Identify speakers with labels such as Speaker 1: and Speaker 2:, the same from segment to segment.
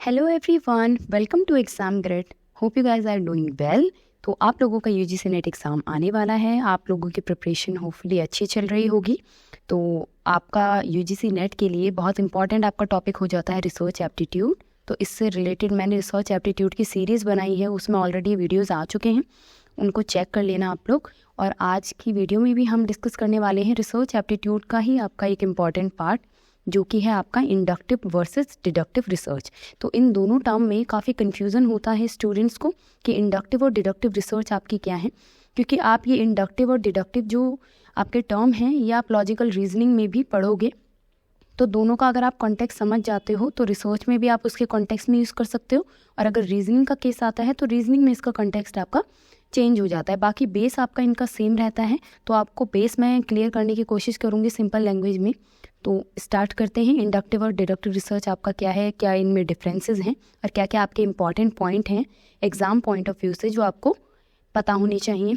Speaker 1: Hello everyone, welcome to Exam Grade. Hope you guys are doing well. तो आप लोगों का यूजीसी नेट एग्ज़ाम आने वाला है। आप लोगों की प्रिपरेशन होपफुली अच्छी चल रही होगी। तो आपका यूजीसी नेट के लिए बहुत इंपॉर्टेंट आपका टॉपिक हो जाता है रिसर्च एप्टीट्यूड। तो इससे रिलेटेड मैंने रिसर्च एप्टीट्यूड की सीरीज़ बनाई है, उसमें ऑलरेडी वीडियोज़ आ चुके हैं, उनको चेक कर लेना आप लोग। और आज की वीडियो में भी हम डिस्कस करने वाले हैं रिसर्च एप्टीट्यूड का ही आपका एक इम्पॉर्टेंट पार्ट, जो कि है आपका इंडक्टिव वर्सेस डिडक्टिव रिसर्च। तो इन दोनों टर्म में काफ़ी कन्फ्यूज़न होता है स्टूडेंट्स को कि इंडक्टिव और डिडक्टिव रिसर्च आपकी क्या है, क्योंकि आप ये इंडक्टिव और डिडक्टिव जो आपके टर्म हैं ये आप लॉजिकल रीजनिंग में भी पढ़ोगे। तो दोनों का अगर आप कॉन्टेक्स्ट समझ जाते हो तो रिसर्च में भी आप उसके कॉन्टेक्स्ट में यूज़ कर सकते हो, और अगर रीजनिंग का केस आता है तो रीजनिंग में इसका कॉन्टेक्स्ट आपका चेंज हो जाता है। बाकी बेस आपका इनका सेम रहता है। तो आपको बेस मैं क्लियर करने की कोशिश करूँगी सिंपल लैंग्वेज में। तो स्टार्ट करते हैं। इंडक्टिव और डिडक्टिव रिसर्च आपका क्या है, क्या इनमें डिफरेंसेस हैं, और क्या क्या आपके इंपॉर्टेंट पॉइंट हैं एग्जाम पॉइंट ऑफ व्यू से जो आपको पता होने चाहिए।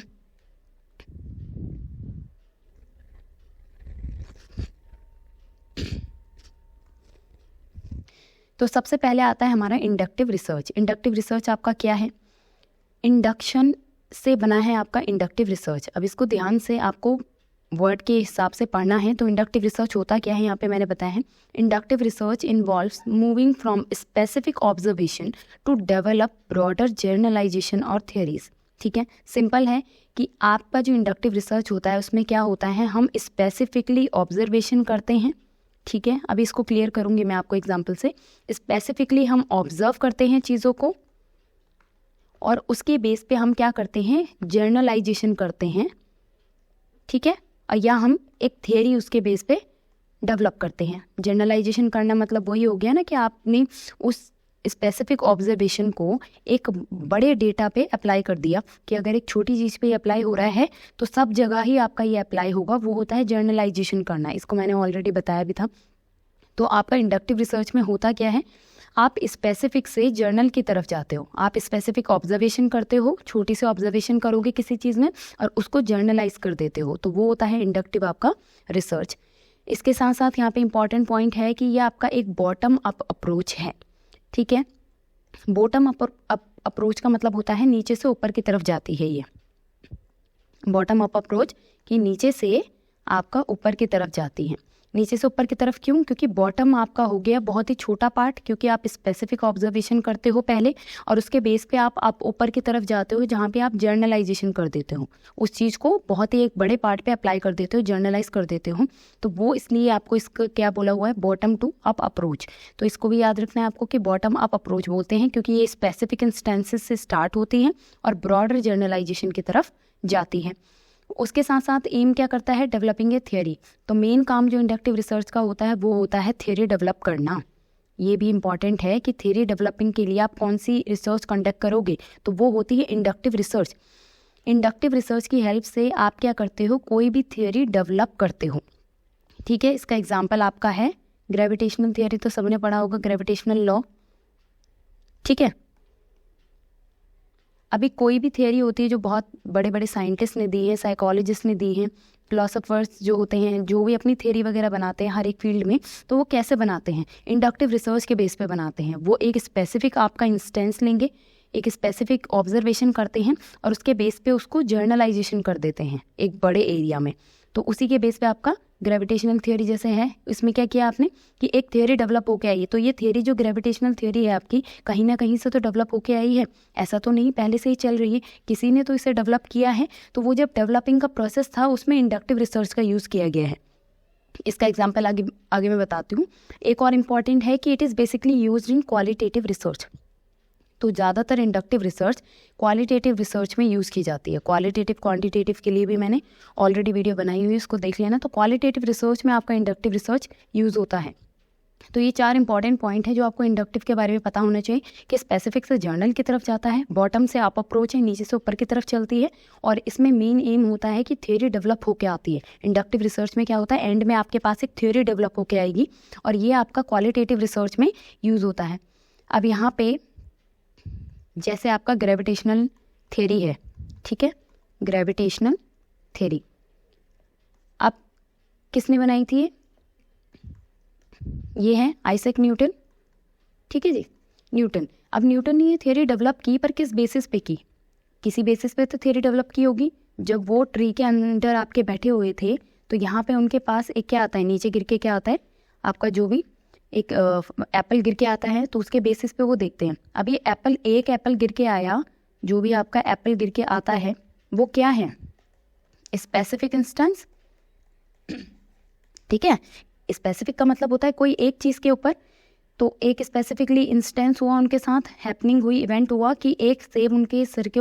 Speaker 1: तो सबसे पहले आता है हमारा इंडक्टिव रिसर्च। इंडक्टिव रिसर्च आपका क्या है, इंडक्शन से बना है आपका इंडक्टिव रिसर्च। अब इसको ध्यान से आपको वर्ड के हिसाब से पढ़ना है। तो इंडक्टिव रिसर्च होता क्या है यहाँ पे मैंने बताया है। Inductive research involves moving from specific observation to develop broader generalisation और थियरीज। ठीक है, सिंपल है कि आपका जो इंडक्टिव रिसर्च होता है उसमें क्या होता है, हम स्पेसिफिकली ऑब्जर्वेशन करते हैं। ठीक है, अभी इसको क्लियर करूँगी मैं आपको एग्जाम्पल से। स्पेसिफिकली हम ऑब्जर्व करते हैं चीज़ों को, और उसके बेस पे हम क्या करते हैं, जर्नलाइजेशन करते हैं। ठीक है, या हम एक थियरी उसके बेस पे डेवलप करते हैं। जर्नलाइजेशन करना मतलब वही हो गया ना कि आपने उस स्पेसिफिक ऑब्जर्वेशन को एक बड़े डेटा पे अप्लाई कर दिया, कि अगर एक छोटी चीज़ पे अप्लाई हो रहा है तो सब जगह ही आपका ये अप्लाई होगा। वो होता है जर्नलाइजेशन करना। इसको मैंने ऑलरेडी बताया भी था। तो आपका इंडक्टिव रिसर्च में होता क्या है, आप स्पेसिफिक से जर्नल की तरफ जाते हो। आप स्पेसिफिक ऑब्जर्वेशन करते हो, छोटी सी ऑब्जर्वेशन करोगे किसी चीज़ में और उसको जर्नलाइज कर देते हो। तो वो होता है इंडक्टिव आपका रिसर्च। इसके साथ साथ यहाँ पे इंपॉर्टेंट पॉइंट है कि ये आपका एक बॉटम अप अप्रोच है। ठीक है, बॉटम अप अप्रोच का मतलब होता है नीचे से ऊपर की तरफ जाती है ये बॉटम अप अप्रोच, कि नीचे से आपका ऊपर की तरफ जाती है। नीचे से ऊपर की तरफ क्यों, क्योंकि बॉटम आपका हो गया बहुत ही छोटा पार्ट, क्योंकि आप स्पेसिफिक ऑब्जर्वेशन करते हो पहले और उसके बेस पे आप ऊपर की तरफ जाते हो, जहाँ पे आप जर्नलाइजेशन कर देते हो। उस चीज़ को बहुत ही एक बड़े पार्ट पे अप्लाई कर देते हो, जर्नलाइज कर देते हो। तो वो इसलिए आपको इसका क्या बोला हुआ है, बॉटम टू अप अप्रोच। तो इसको भी याद रखना है आपको कि बॉटम अप अप्रोच बोलते हैं, क्योंकि ये स्पेसिफिक इंस्टेंसेस से स्टार्ट होती है और ब्रॉडर जर्नलाइजेशन की तरफ जाती है। उसके साथ साथ एम क्या करता है, डेवलपिंग ए थियरी। तो मेन काम जो इंडक्टिव रिसर्च का होता है वो होता है थियरी डेवलप करना। ये भी इंपॉर्टेंट है कि थियरी डेवलपिंग के लिए आप कौन सी रिसर्च कंडक्ट करोगे, तो वो होती है इंडक्टिव रिसर्च। इंडक्टिव रिसर्च की हेल्प से आप क्या करते हो, कोई भी थियरी डेवलप करते हो। ठीक है, इसका एग्जाम्पल आपका है ग्रेविटेशनल थियरी। तो सबने पढ़ा होगा ग्रेविटेशनल लॉ। ठीक है, अभी कोई भी थियरी होती है जो बहुत बड़े बड़े साइंटिस्ट ने दी है, साइकोलॉजिस्ट ने दी है, फिलोसोफर्स जो होते हैं, जो भी अपनी थियरी वगैरह बनाते हैं हर एक फील्ड में, तो वो कैसे बनाते हैं, इंडक्टिव रिसर्च के बेस पे बनाते हैं। वो एक स्पेसिफिक आपका इंस्टेंस लेंगे, एक स्पेसिफिक ऑब्जर्वेशन करते हैं और उसके बेस पे उसको जर्नलाइजेशन कर देते हैं एक बड़े एरिया में। तो उसी के बेस पे आपका ग्रेविटेशनल थियरी जैसे है, इसमें क्या किया आपने कि एक थियरी डेवलप होके आई है। तो ये थियरी जो ग्रेविटेशनल थियरी है आपकी, कहीं ना कहीं से तो डेवलप होके आई है, ऐसा तो नहीं पहले से ही चल रही है, किसी ने तो इसे डेवलप किया है। तो वो जब डेवलपिंग का प्रोसेस था उसमें इंडक्टिव रिसर्च का यूज़ किया गया है। इसका एग्जाम्पल आगे मैं बताती हूँ। एक और इम्पॉर्टेंट है कि it is basically used in qualitative research. तो ज़्यादातर इंडक्टिव रिसर्च क्वालिटेटिव रिसर्च में यूज़ की जाती है। क्वालिटेटिव क्वांटिटेटिव के लिए भी मैंने ऑलरेडी वीडियो बनाई हुई है, उसको देख लेना। तो क्वालिटेटिव रिसर्च में आपका इंडक्टिव रिसर्च यूज़ होता है। तो ये 4 इंपॉर्टेंट पॉइंट है जो आपको इंडक्टिव के बारे में पता होना चाहिए, कि स्पेसिफिक से जर्नल की तरफ जाता है, बॉटम से अप अप्रोच है, नीचे से ऊपर की तरफ चलती है, और इसमें मेन एम होता है कि थियरी डेवलप होकर आती है। इंडक्टिव रिसर्च में क्या होता है, एंड में आपके पास एक थियरी डेवलप होकर आएगी, और ये आपका क्वालिटेटिव रिसर्च में यूज़ होता है। अब यहाँ पे जैसे आपका ग्रेविटेशनल थ्योरी है, ठीक है, ग्रेविटेशनल थ्योरी अब किसने बनाई थी, ये है आइजैक न्यूटन। ठीक है जी, न्यूटन। अब न्यूटन ने ये थियरी डेवलप की, पर किस बेसिस पे की? किसी बेसिस पे तो थियरी डेवलप की होगी। जब वो ट्री के अंदर आपके बैठे हुए थे तो यहाँ पे उनके पास एक क्या आता है, नीचे गिर के क्या आता है आपका, जो भी एक एप्पल गिर के आता है, तो उसके बेसिस पे वो देखते हैं। अब ये एप्पल, एक एप्पल गिर के आया, जो भी आपका एप्पल गिर के आता है वो क्या है, स्पेसिफिक इंस्टेंस। ठीक है, स्पेसिफिक का मतलब होता है कोई एक चीज़ के ऊपर, तो एक स्पेसिफिकली इंस्टेंस हुआ उनके साथ, हैपनिंग हुई, इवेंट हुआ कि एक सेब उनके सर के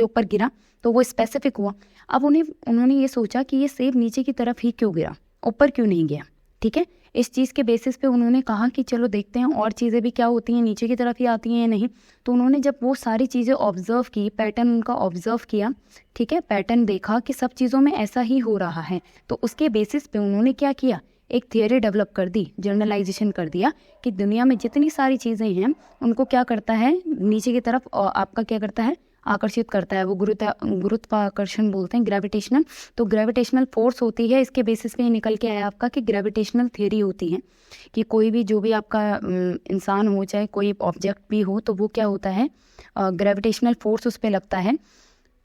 Speaker 1: ऊपर गिरा, तो वो स्पेसिफिक हुआ। अब उन्होंने ये सोचा कि ये सेब नीचे की तरफ ही क्यों गिरा, ऊपर क्यों नहीं गया। ठीक है, इस चीज़ के बेसिस पे उन्होंने कहा कि चलो देखते हैं और चीज़ें भी क्या होती हैं, नीचे की तरफ ही आती हैं या नहीं। तो उन्होंने जब वो सारी चीज़ें ऑब्जर्व की, पैटर्न उनका ऑब्जर्व किया, ठीक है, पैटर्न देखा कि सब चीज़ों में ऐसा ही हो रहा है, तो उसके बेसिस पे उन्होंने क्या किया, एक थियरी डेवलप कर दी, जर्नलाइजेशन कर दिया कि दुनिया में जितनी सारी चीज़ें हैं उनको क्या करता है, नीचे की तरफ आपका क्या करता है, आकर्षित करता है। वो गुरुत्वाकर्षण बोलते हैं, ग्रेविटेशनल। तो ग्रेविटेशनल फोर्स होती है, इसके बेसिस पे निकल के आया आपका कि ग्रेविटेशनल थियरी होती है कि कोई भी जो भी आपका इंसान हो, चाहे कोई ऑब्जेक्ट भी हो, तो वो क्या होता है, ग्रेविटेशनल फोर्स उस पर लगता है।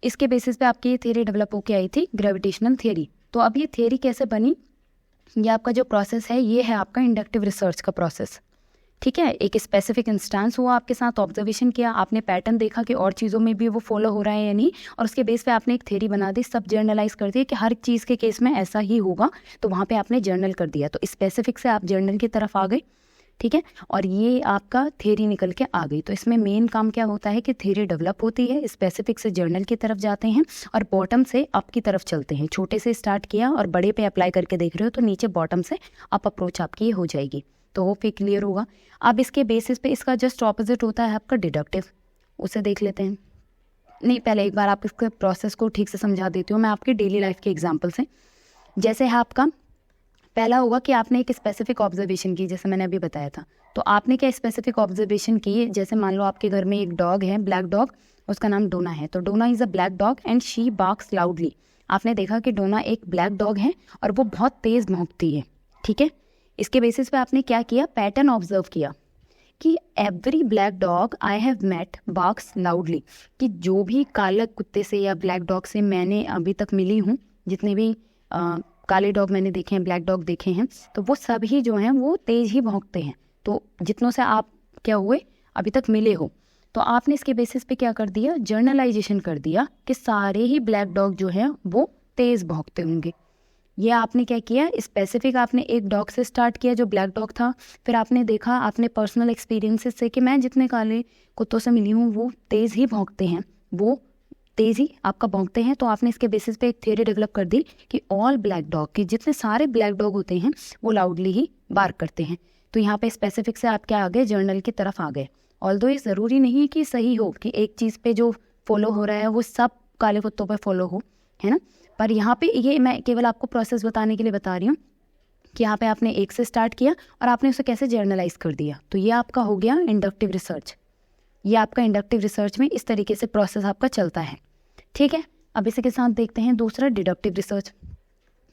Speaker 1: इसके बेसिस पे आपकी ये थियरी डेवलप होकर आई थी, ग्रेविटेशनल थियरी। तो अब ये थियरी कैसे बनी, ये आपका जो प्रोसेस है ये है आपका इंडक्टिव रिसर्च का प्रोसेस। ठीक है, एक स्पेसिफिक इंस्टेंस हुआ आपके साथ, ऑब्जर्वेशन किया आपने, पैटर्न देखा कि और चीज़ों में भी वो फॉलो हो रहा है या नहीं, और उसके बेस पे आपने एक थ्योरी बना दी, सब जर्नलाइज कर दिया कि हर चीज़ के केस में ऐसा ही होगा, तो वहाँ पे आपने जर्नल कर दिया। तो स्पेसिफिक से आप जर्नल की तरफ आ गए। ठीक है, और ये आपका थ्योरी निकल के आ गई। तो इसमें मेन काम क्या होता है कि थ्योरी डेवलप होती है, स्पेसिफिक से जर्नल की तरफ जाते हैं और बॉटम से अप की तरफ चलते हैं। छोटे से स्टार्ट किया और बड़े पे अप्लाई करके देख रहे हो, तो नीचे बॉटम से अप अप्रोच आपकी हो जाएगी। तो वो फिर क्लियर होगा। अब इसके बेसिस पे इसका जस्ट ऑपोजिट होता है आपका डिडक्टिव, उसे देख लेते हैं। नहीं, पहले एक बार आप इसके प्रोसेस को ठीक से समझा देती हूँ मैं आपकी डेली लाइफ के एग्जाम्पल से। जैसे है आपका पहला होगा कि आपने एक स्पेसिफिक ऑब्जर्वेशन की, जैसे मैंने अभी बताया था। तो आपने क्या स्पेसिफिक ऑब्जर्वेशन की, जैसे मान लो आपके घर में एक डॉग है, ब्लैक डॉग, उसका नाम डोना है। तो Donna is a black dog and she barks loudly. आपने देखा कि डोना एक ब्लैक डॉग है और वो बहुत तेज़ भौंकती है। ठीक है, इसके बेसिस पे आपने क्या किया, पैटर्न ऑब्जर्व किया कि every black dog I have met barks loudly, कि जो भी काले कुत्ते से या ब्लैक डॉग से मैंने अभी तक मिली हूँ, जितने भी काले डॉग मैंने देखे हैं, ब्लैक डॉग देखे हैं, तो वो सभी जो हैं वो तेज़ ही भौंकते हैं। तो जितनों से आप क्या हुए अभी तक मिले हो, तो आपने इसके बेसिस पे क्या कर दिया, जर्नलाइजेशन कर दिया कि सारे ही ब्लैक डॉग जो हैं वो तेज़ भौंकते होंगे। ये आपने क्या किया, स्पेसिफिक आपने एक डॉग से स्टार्ट किया जो ब्लैक डॉग था, फिर आपने देखा आपने पर्सनल एक्सपीरियंसेस से कि मैं जितने काले कुत्तों से मिली हूँ वो तेज़ ही भौंकते हैं, वो तेज़ ही आपका भौंकते हैं। तो आपने इसके बेसिस पे एक थ्योरी डेवलप कर दी कि ऑल ब्लैक डॉग, कि जितने सारे ब्लैक डॉग होते हैं वो लाउडली ही बार्क करते हैं। तो यहाँ पे स्पेसिफिक से आप क्या आ गए, जर्नल की तरफ आ गए। ऑल्दो ये ज़रूरी नहीं है कि सही हो कि एक चीज़ पे जो फॉलो हो रहा है वो सब काले कुत्तों पर फॉलो हो, है ना। पर यहाँ पे ये मैं केवल आपको प्रोसेस बताने के लिए बता रही हूँ कि यहाँ पे आपने एक से स्टार्ट किया और आपने उसे कैसे जर्नलाइज कर दिया। तो ये आपका हो गया इंडक्टिव रिसर्च। ये आपका इंडक्टिव रिसर्च में इस तरीके से प्रोसेस आपका चलता है। ठीक है, अब इसी के साथ देखते हैं दूसरा डिडक्टिव रिसर्च।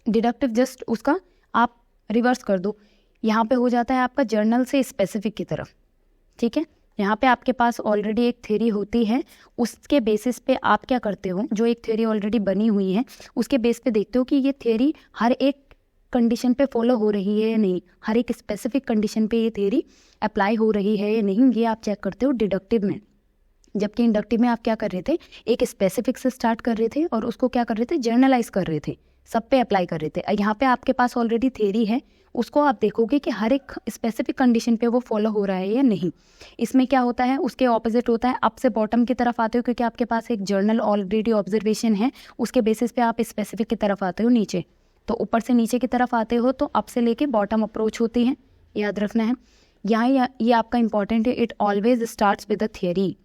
Speaker 1: डिडक्टिव जस्ट उसका आप रिवर्स कर दो, यहाँ पे हो जाता है आपका जर्नल से स्पेसिफिक की तरफ। ठीक है, यहाँ पे आपके पास ऑलरेडी एक थ्योरी होती है, उसके बेसिस पे आप क्या करते हो, जो एक थ्योरी ऑलरेडी बनी हुई है उसके बेस पे देखते हो कि ये थ्योरी हर एक कंडीशन पे फॉलो हो रही है या नहीं, हर एक स्पेसिफिक कंडीशन पे ये थ्योरी अप्लाई हो रही है या नहीं, ये आप चेक करते हो डिडक्टिव में। जबकि इंडक्टिव में आप क्या कर रहे थे, एक स्पेसिफिक से स्टार्ट कर रहे थे और उसको क्या कर रहे थे, जर्नलाइज कर रहे थे, सब पे अप्लाई कर रहे थे। यहाँ पे आपके पास ऑलरेडी थ्योरी है, उसको आप देखोगे कि हर एक स्पेसिफिक कंडीशन पे वो फॉलो हो रहा है या नहीं। इसमें क्या होता है, उसके ऑपोजिट होता है, अप से बॉटम की तरफ आते हो क्योंकि आपके पास एक जर्नल ऑलरेडी ऑब्जर्वेशन है, उसके बेसिस पे आप स्पेसिफिक की तरफ आते हो नीचे। तो ऊपर से नीचे की तरफ आते हो तो अप से लेके बॉटम अप्रोच होती है, याद रखना है। यहाँ ये आपका इंपॉर्टेंट है, it always starts with a theory,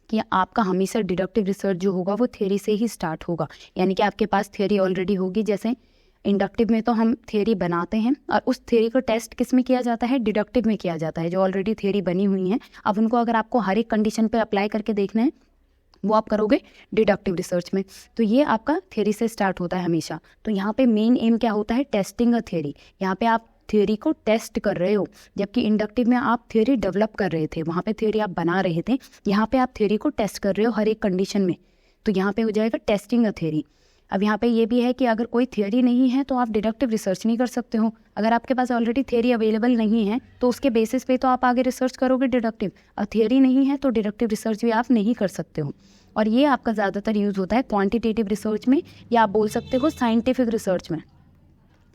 Speaker 1: कि आपका हमेशा डिडक्टिव रिसर्च जो होगा वो थ्योरी से ही स्टार्ट होगा। यानी कि आपके पास थ्योरी ऑलरेडी होगी। जैसे इंडक्टिव में तो हम थ्योरी बनाते हैं और उस थ्योरी को टेस्ट किस में किया जाता है, डिडक्टिव में किया जाता है, जो ऑलरेडी थ्योरी बनी हुई है। अब उनको अगर आपको हर एक कंडीशन पे अप्लाई करके देखना है वो आप करोगे डिडक्टिव रिसर्च में। तो ये आपका थ्योरी से स्टार्ट होता है हमेशा। तो यहाँ पे मेन एम क्या होता है, टेस्टिंग अ थ्योरी। यहाँ पे आप थ्योरी को टेस्ट कर रहे हो, जबकि इंडक्टिव में आप थ्योरी डेवलप कर रहे थे, वहाँ पे थ्योरी आप बना रहे थे, यहाँ पे आप थ्योरी को टेस्ट कर रहे हो हर एक कंडीशन में, तो यहाँ पे हो जाएगा टेस्टिंग अ थ्योरी। अब यहाँ पे ये भी है कि अगर कोई थ्योरी नहीं है तो आप डिडक्टिव रिसर्च नहीं कर सकते हो। अगर आपके पास ऑलरेडी थ्योरी अवेलेबल नहीं है तो उसके बेसिस पे तो आप आगे रिसर्च करोगे डिडक्टिव, और थ्योरी नहीं है तो डिडक्टिव रिसर्च भी आप नहीं कर सकते हो। और ये आपका ज़्यादातर यूज़ होता है क्वांटिटेटिव रिसर्च में, या आप बोल सकते हो साइंटिफिक रिसर्च में।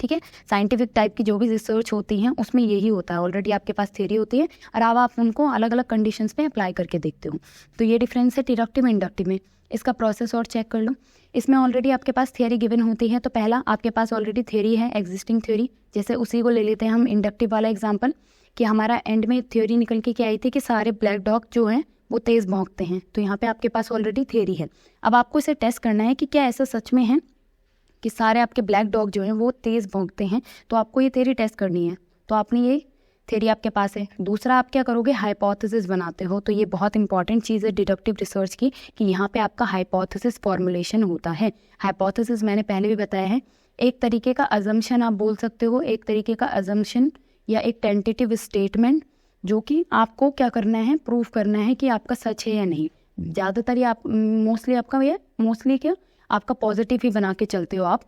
Speaker 1: ठीक है, साइंटिफिक टाइप की जो भी रिसर्च होती हैं उसमें यही होता है, ऑलरेडी आपके पास थ्योरी होती है और अब आप उनको अलग अलग कंडीशंस पे अप्लाई करके देखते हो। तो ये डिफरेंस है डिडक्टिव इंडक्टिव में। इसका प्रोसेस और चेक कर लो। इसमें ऑलरेडी आपके पास थ्योरी गिवन होती है, तो पहला आपके पास ऑलरेडी थ्योरी है, एग्जिस्टिंग थ्योरी। जैसे उसी को ले लेते हैं हम इंडक्टिव वाला एग्जाम्पल, कि हमारा एंड में थ्योरी निकल के क्या आई थी कि सारे ब्लैक डॉग जो हैं वो तेज़ भौंकते हैं। तो यहाँ पे आपके पास ऑलरेडी थ्योरी है। अब आपको इसे टेस्ट करना है कि क्या ऐसा सच में है कि सारे आपके ब्लैक डॉग जो हैं वो तेज़ भौंकते हैं। तो आपको ये थ्योरी टेस्ट करनी है, तो आपने ये थ्योरी आपके पास है। दूसरा आप क्या करोगे, हाइपोथेसिस बनाते हो। तो ये बहुत इंपॉर्टेंट चीज़ है डिडक्टिव रिसर्च की, कि यहाँ पे आपका हाइपोथेसिस फॉर्मुलेशन होता है। हाइपोथेसिस मैंने पहले भी बताया है, एक तरीके का अजम्पशन आप बोल सकते हो, एक तरीके का अजम्पशन या एक टेंटेटिव स्टेटमेंट, जो कि आपको क्या करना है, प्रूफ करना है कि आपका सच है या नहीं। ज़्यादातर ये आप मोस्टली क्या आपका पॉजिटिव ही बना के चलते हो आप,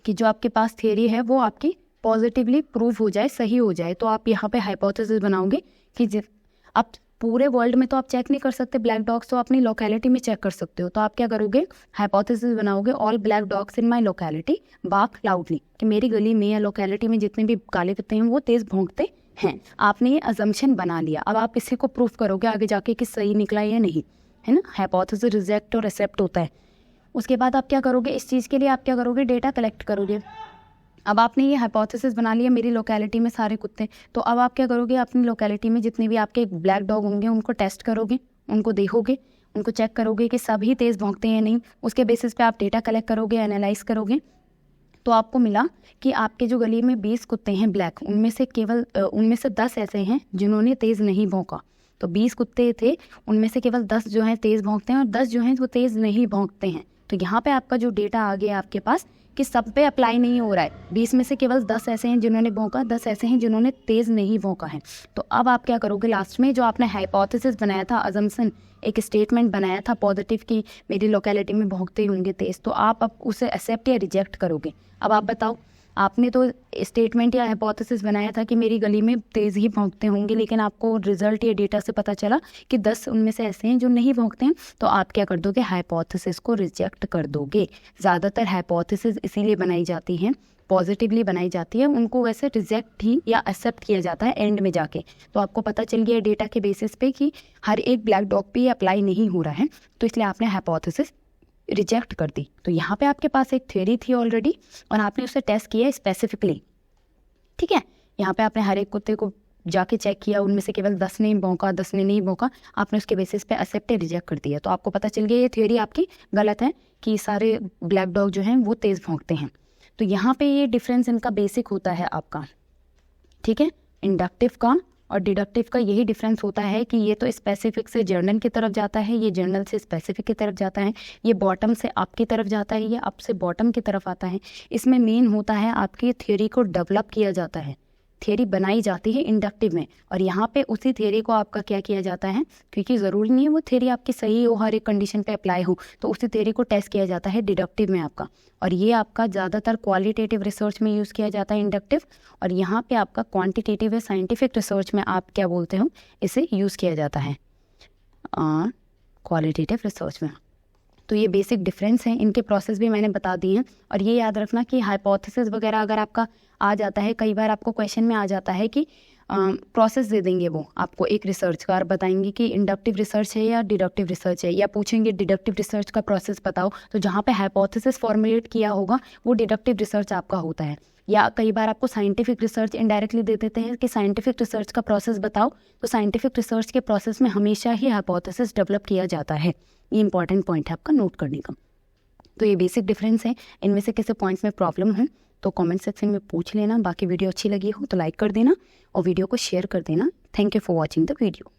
Speaker 1: कि जो आपके पास थ्योरी है वो आपकी पॉजिटिवली प्रूव हो जाए, सही हो जाए। तो आप यहाँ पे हाइपोथेसिस बनाओगे कि आप पूरे वर्ल्ड में तो आप चेक नहीं कर सकते ब्लैक डॉग्स, तो अपनी लोकेलिटी में चेक कर सकते हो। तो आप क्या करोगे, हाइपोथेसिस बनाओगे, all black dogs in my locality bark loudly, कि मेरी गली में या लोकेलिटी में जितने भी काले कुत्ते हैं वो तेज़ भौंकते हैं। आपने ये अजम्पशन बना लिया, अब आप इसी को प्रूफ करोगे आगे जाके कि सही निकला या नहीं, है ना। हाइपोथेसिस रिजेक्ट और एक्सेप्ट होता है। उसके बाद आप क्या करोगे, इस चीज़ के लिए आप क्या करोगे, डेटा कलेक्ट करोगे। अब आपने ये हाइपोथेसिस बना लिया मेरी लोकेलिटी में सारे कुत्ते, तो अब आप क्या करोगे, अपनी लोकेलिटी में जितने भी आपके ब्लैक डॉग होंगे उनको टेस्ट करोगे, उनको देखोगे, उनको चेक करोगे कि सभी तेज़ भौंकते हैं या नहीं। उसके बेसिस पे आप डेटा कलेक्ट करोगे, एनालाइज करोगे। तो आपको मिला कि आपके जो गली में 20 कुत्ते हैं ब्लैक, उनमें से 10 ऐसे हैं जिन्होंने तेज़ नहीं भौंका। तो 20 कुत्ते थे, उनमें से केवल 10 जो हैं तेज़ भौंकते हैं और 10 जो हैं वो तेज़ नहीं भौंकते हैं। तो यहाँ पे आपका जो डेटा आ गया आपके पास कि सब पे अप्लाई नहीं हो रहा है। 20 में से केवल 10 ऐसे हैं जिन्होंने भौंका, 10 ऐसे हैं जिन्होंने तेज़ नहीं भौंका है। तो अब आप क्या करोगे, लास्ट में जो आपने हाइपोथेसिस बनाया था, अजम्पशन, एक स्टेटमेंट बनाया था पॉजिटिव की मेरी लोकेलिटी में भौंकते ही होंगे तेज़, तो आप अब उसे एक्सेप्ट या रिजेक्ट करोगे। अब आप बताओ, आपने तो स्टेटमेंट या हाइपोथेसिस बनाया था कि मेरी गली में तेज़ ही भौंकते होंगे, लेकिन आपको रिजल्ट या डेटा से पता चला कि 10 उनमें से ऐसे हैं जो नहीं भौंकते हैं, तो आप क्या कर दोगे, हाइपोथेसिस को रिजेक्ट कर दोगे। ज़्यादातर हाइपोथेसिस इसीलिए बनाई जाती हैं, पॉजिटिवली बनाई जाती है, उनको वैसे रिजेक्ट ही या एक्सेप्ट किया जाता है एंड में जाके। तो आपको पता चल गया डेटा के बेसिस पे कि हर एक ब्लैक डॉग पे अप्लाई नहीं हो रहा है, तो इसलिए आपने हाइपोथेसिस रिजेक्ट कर दी। तो यहाँ पे आपके पास एक थ्योरी थी ऑलरेडी और आपने उसे टेस्ट किया स्पेसिफिकली। ठीक है, यहाँ पे आपने हर एक कुत्ते को जाके चेक किया, उनमें से केवल 10 ने भौंका, 10 ने नहीं भौंका, आपने उसके बेसिस पे एक्सेप्ट या रिजेक्ट कर दिया। तो आपको पता चल गया ये थ्योरी आपकी गलत है कि सारे ब्लैक डॉग जो हैं वो तेज़ भौंकते हैं। तो यहाँ पे ये डिफरेंस इनका बेसिक होता है आपका। ठीक है, इंडक्टिव का और डिडक्टिव का यही डिफरेंस होता है कि ये तो स्पेसिफिक से जर्नल की तरफ जाता है, ये जर्नल से स्पेसिफिक की तरफ जाता है, ये बॉटम से अप की तरफ जाता है, ये अप से बॉटम की तरफ आता है। इसमें मेन होता है आपकी थ्योरी को डेवलप किया जाता है, थ्योरी बनाई जाती है इंडक्टिव में, और यहाँ पे उसी थ्योरी को आपका क्या किया जाता है, क्योंकि ज़रूरी नहीं है वो थ्योरी आपकी सही हो, हर एक कंडीशन पे अप्लाई हो, तो उसी थ्योरी को टेस्ट किया जाता है डिडक्टिव में आपका। और ये आपका ज़्यादातर क्वालिटेटिव रिसर्च में यूज़ किया जाता है इंडक्टिव, और यहाँ पे आपका क्वांटिटेटिव या साइंटिफिक रिसर्च में आप क्या बोलते हो, इसे यूज़ किया जाता है क्वालिटेटिव रिसर्च में। तो ये बेसिक डिफरेंस है, इनके प्रोसेस भी मैंने बता दिए हैं। और ये याद रखना कि हाइपोथेसिस वगैरह अगर आपका आ जाता है, कई बार आपको क्वेश्चन में आ जाता है कि प्रोसेस दे देंगे वो आपको एक रिसर्च का और बताएंगे कि इंडक्टिव रिसर्च है या डिडक्टिव रिसर्च है, या पूछेंगे डिडक्टिव रिसर्च का प्रोसेस बताओ, तो जहाँ पे हाइपोथेसिस फॉर्मुलेट किया होगा वो डिडक्टिव रिसर्च आपका होता है। या कई बार आपको साइंटिफिक रिसर्च इनडायरेक्टली दे देते हैं कि साइंटिफिक रिसर्च का प्रोसेस बताओ, तो साइंटिफिक रिसर्च के प्रोसेस में हमेशा ही हाइपोथेसिस डेवलप किया जाता है। ये इंपॉर्टेंट पॉइंट है आपका नोट करने का। तो ये बेसिक डिफरेंस है। इनमें से किसी पॉइंट्स में प्रॉब्लम है तो कमेंट सेक्शन में पूछ लेना। बाकी वीडियो अच्छी लगी हो तो लाइक कर देना और वीडियो को शेयर कर देना। Thank you for watching the video.